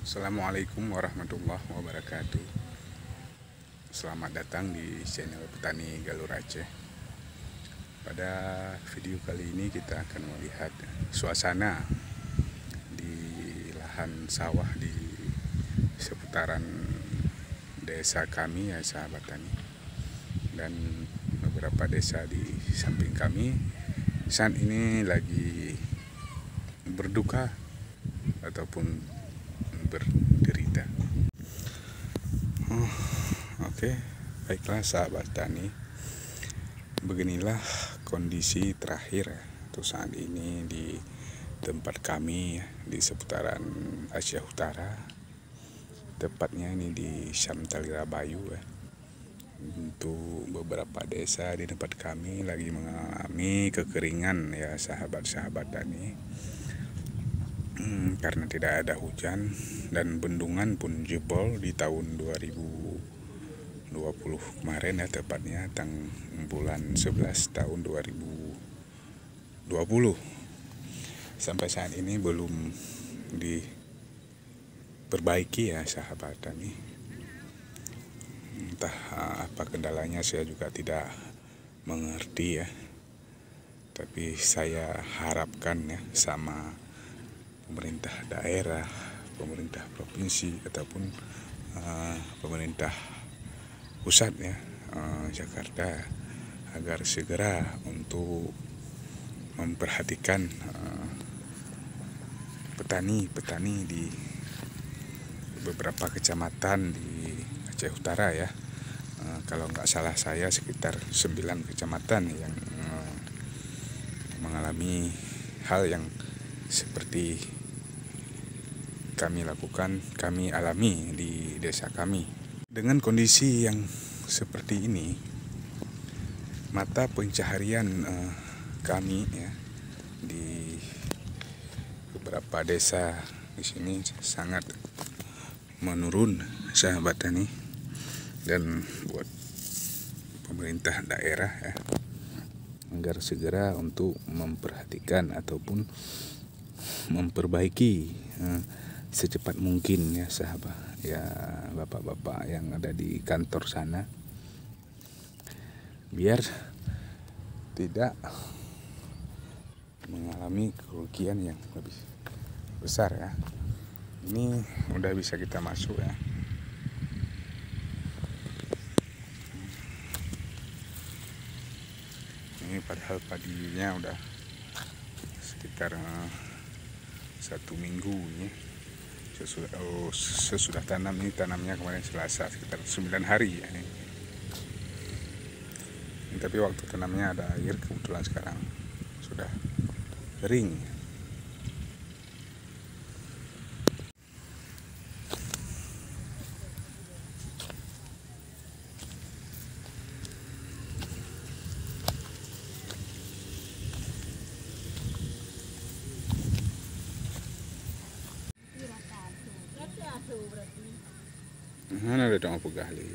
Assalamualaikum warahmatullahi wabarakatuh. Selamat datang di channel Petani Galur Aceh. Pada video kali ini kita akan melihat suasana di lahan sawah di seputaran desa kami ya sahabat tani, dan beberapa desa di samping kami saat ini lagi berduka ataupun berderita. Oke, baiklah sahabat tani, beginilah kondisi terakhir untuk saat ini di tempat kami di seputaran Aceh Utara, tepatnya ini di Syamtalira Bayu ya. Untuk beberapa desa di tempat kami lagi mengalami kekeringan ya sahabat-sahabat tani, karena tidak ada hujan dan bendungan pun jebol di tahun 2020 kemarin ya, tepatnya bulan 11 tahun 2020. Sampai saat ini belum diperbaiki ya sahabat tani. Entah apa kendalanya, saya juga tidak mengerti ya. Tapi saya harapkan ya sama pemerintah daerah, pemerintah provinsi ataupun pemerintah pusat ya, Jakarta, agar segera untuk memperhatikan petani-petani di beberapa kecamatan di Aceh Utara ya. Kalau nggak salah saya sekitar 9 kecamatan yang mengalami hal yang seperti kami alami di desa kami. Dengan kondisi yang seperti ini, mata pencaharian kami ya di beberapa desa di sini sangat menurun sahabat tani, dan buat pemerintah daerah ya agar segera untuk memperhatikan ataupun memperbaiki secepat mungkin ya sahabat ya, bapak-bapak yang ada di kantor sana, biar tidak mengalami kerugian yang lebih besar ya. Ini udah bisa kita masuk ya. Ini padahal padinya udah sekitar 1 minggu ya. Sesudah tanam, ini tanamnya kemarin Selasa, sekitar 9 hari ya ini. Tapi waktu tanamnya ada air, kebetulan sekarang sudah kering. Mana ada dong pegah li.